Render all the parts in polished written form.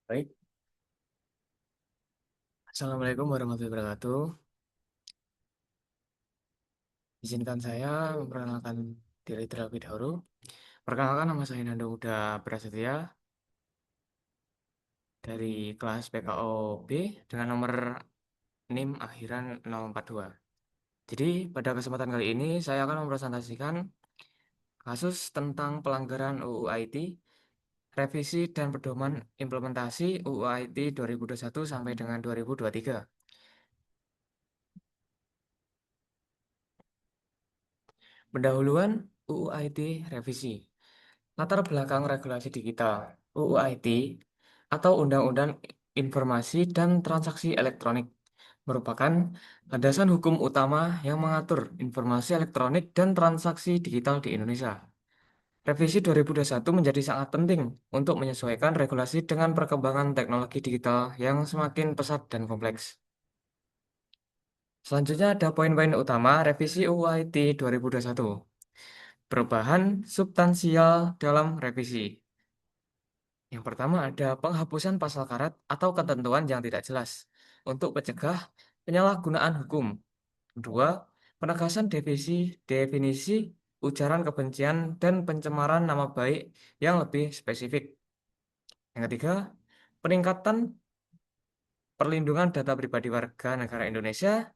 Baik, Assalamualaikum warahmatullahi wabarakatuh. Izinkan saya memperkenalkan diri terlebih dahulu. Perkenalkan, nama saya Nando Uda Prasetya dari kelas PKO B dengan nomor NIM akhiran 042. Jadi, pada kesempatan kali ini saya akan mempresentasikan kasus tentang pelanggaran UU IT, revisi dan pedoman implementasi UU IT 2021 sampai dengan 2023. Pendahuluan UU IT revisi. Latar belakang regulasi digital UU IT atau Undang-Undang Informasi dan Transaksi Elektronik merupakan landasan hukum utama yang mengatur informasi elektronik dan transaksi digital di Indonesia. Revisi 2021 menjadi sangat penting untuk menyesuaikan regulasi dengan perkembangan teknologi digital yang semakin pesat dan kompleks. Selanjutnya ada poin-poin utama revisi UU IT 2021. Perubahan substansial dalam revisi. Yang pertama ada penghapusan pasal karet atau ketentuan yang tidak jelas untuk mencegah penyalahgunaan hukum. Kedua, penegasan definisi ujaran kebencian dan pencemaran nama baik yang lebih spesifik. Yang ketiga, peningkatan perlindungan data pribadi warga negara Indonesia.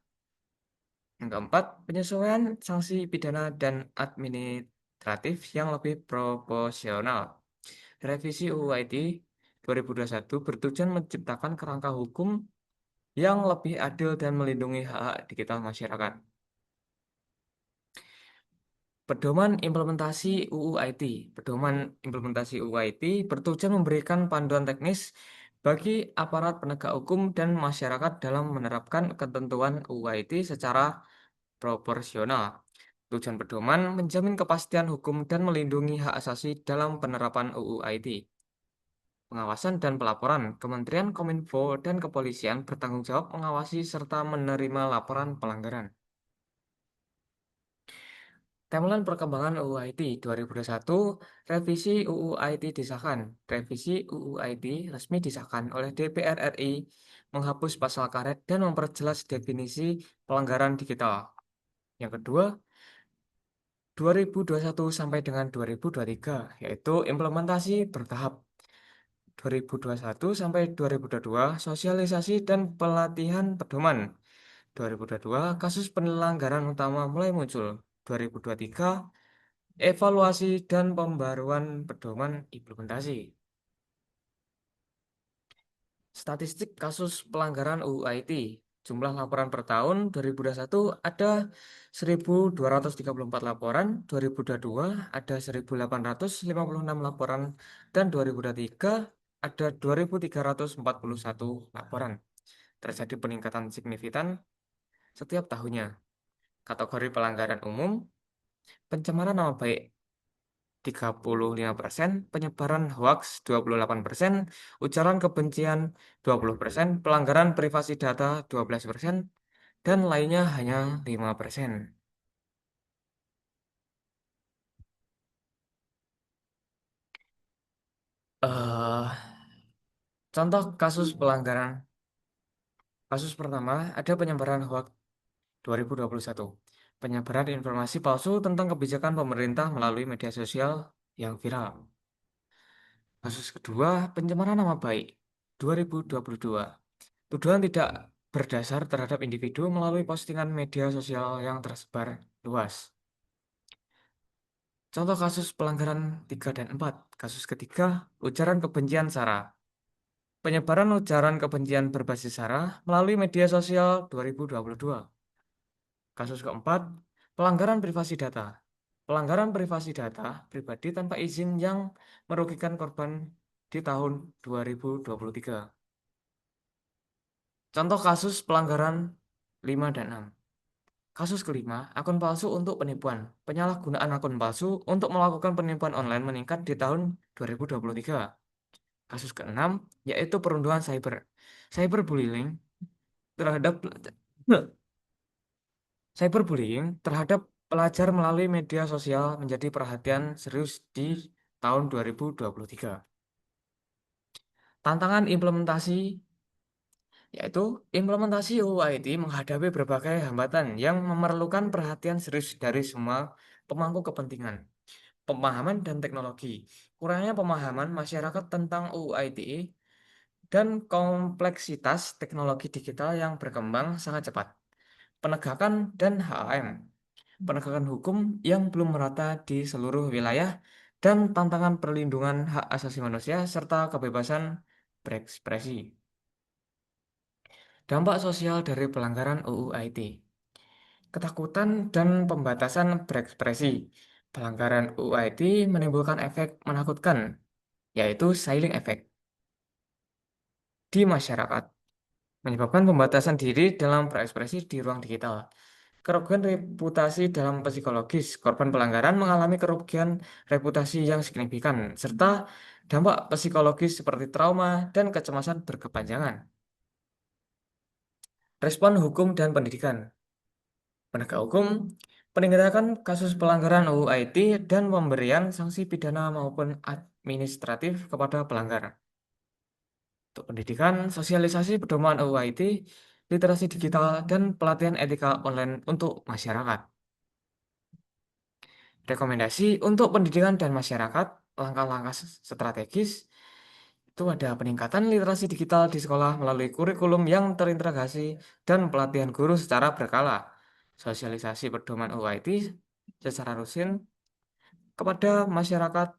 Yang keempat, penyesuaian sanksi pidana dan administratif yang lebih proporsional. Revisi UU IT 2021 bertujuan menciptakan kerangka hukum yang lebih adil dan melindungi hak-hak digital masyarakat. Pedoman implementasi UU IT. Pedoman implementasi UU IT bertujuan memberikan panduan teknis bagi aparat penegak hukum dan masyarakat dalam menerapkan ketentuan UU IT secara proporsional. Tujuan pedoman menjamin kepastian hukum dan melindungi hak asasi dalam penerapan UU IT. Pengawasan dan pelaporan, Kementerian Kominfo dan Kepolisian bertanggung jawab mengawasi serta menerima laporan pelanggaran. Timeline perkembangan UU IT 2021, revisi UU IT disahkan. Revisi UU IT resmi disahkan oleh DPR RI, menghapus pasal karet dan memperjelas definisi pelanggaran digital. Yang kedua, 2021 sampai dengan 2023, yaitu implementasi bertahap. 2021 sampai 2022 sosialisasi dan pelatihan pedoman. 2022 kasus pelanggaran utama mulai muncul. 2023 evaluasi dan pembaruan pedoman implementasi. Statistik kasus pelanggaran UU IT. Jumlah laporan per tahun 2021 ada 1.234 laporan, 2022 ada 1.856 laporan, dan 2023 ada 2.341 laporan. Terjadi peningkatan signifikan setiap tahunnya. Kategori pelanggaran umum, pencemaran nama baik 35%, penyebaran hoaks 28%, ujaran kebencian 20%, pelanggaran privasi data 12%, dan lainnya hanya 5%. eh Contoh kasus pelanggaran. Kasus pertama, ada penyebaran hoaks 2021. Penyebaran informasi palsu tentang kebijakan pemerintah melalui media sosial yang viral. Kasus kedua, pencemaran nama baik 2022. Tuduhan tidak berdasar terhadap individu melalui postingan media sosial yang tersebar luas. Contoh kasus pelanggaran 3 dan 4. Kasus ketiga, ujaran kebencian SARA. Penyebaran ujaran kebencian berbasis SARA melalui media sosial 2022. Kasus keempat, pelanggaran privasi data. Pelanggaran privasi data pribadi tanpa izin yang merugikan korban di tahun 2023. Contoh kasus pelanggaran 5 dan 6. Kasus kelima, akun palsu untuk penipuan. Penyalahgunaan akun palsu untuk melakukan penipuan online meningkat di tahun 2023. Kasus keenam, yaitu perundungan cyber. Cyberbullying terhadap cyberbullying terhadap pelajar melalui media sosial menjadi perhatian serius di tahun 2023. Tantangan implementasi yaitu implementasi UU IT menghadapi berbagai hambatan yang memerlukan perhatian serius dari semua pemangku kepentingan, pemahaman dan teknologi. Kurangnya pemahaman masyarakat tentang UU ITE dan kompleksitas teknologi digital yang berkembang sangat cepat. Penegakan dan HAM, penegakan hukum yang belum merata di seluruh wilayah, dan tantangan perlindungan hak asasi manusia serta kebebasan berekspresi. Dampak sosial dari pelanggaran UU IT. Ketakutan dan pembatasan berekspresi. Pelanggaran UU IT menimbulkan efek menakutkan, yaitu silent effect di masyarakat, menyebabkan pembatasan diri dalam berekspresi di ruang digital. Kerugian reputasi dalam psikologis. Korban pelanggaran mengalami kerugian reputasi yang signifikan, serta dampak psikologis seperti trauma dan kecemasan berkepanjangan. Respon hukum dan pendidikan. Penegak hukum, penindakan kasus pelanggaran UU IT dan pemberian sanksi pidana maupun administratif kepada pelanggar. Untuk pendidikan, sosialisasi pedoman UU IT, literasi digital, dan pelatihan etika online untuk masyarakat. Rekomendasi untuk pendidikan dan masyarakat, langkah-langkah strategis, itu ada peningkatan literasi digital di sekolah melalui kurikulum yang terintegrasi dan pelatihan guru secara berkala. Sosialisasi pedoman UU IT secara rutin kepada masyarakat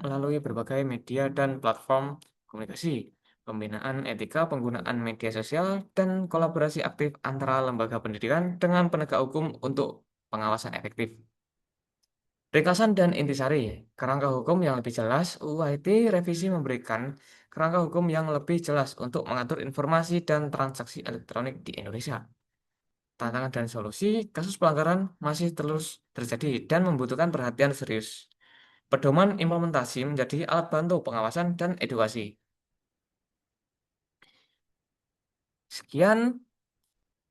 melalui berbagai media dan platform komunikasi, pembinaan etika penggunaan media sosial, dan kolaborasi aktif antara lembaga pendidikan dengan penegak hukum untuk pengawasan efektif. Ringkasan dan intisari, kerangka hukum yang lebih jelas, UU IT revisi memberikan kerangka hukum yang lebih jelas untuk mengatur informasi dan transaksi elektronik di Indonesia. Tantangan dan solusi, kasus pelanggaran masih terus terjadi dan membutuhkan perhatian serius. Pedoman implementasi menjadi alat bantu pengawasan dan edukasi. Sekian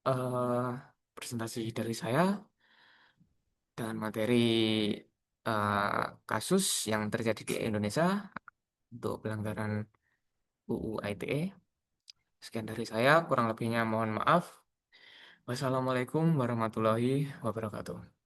eh, presentasi dari saya dan materi kasus yang terjadi di Indonesia untuk pelanggaran UU ITE. Sekian dari saya, kurang lebihnya mohon maaf. Wassalamualaikum warahmatullahi wabarakatuh.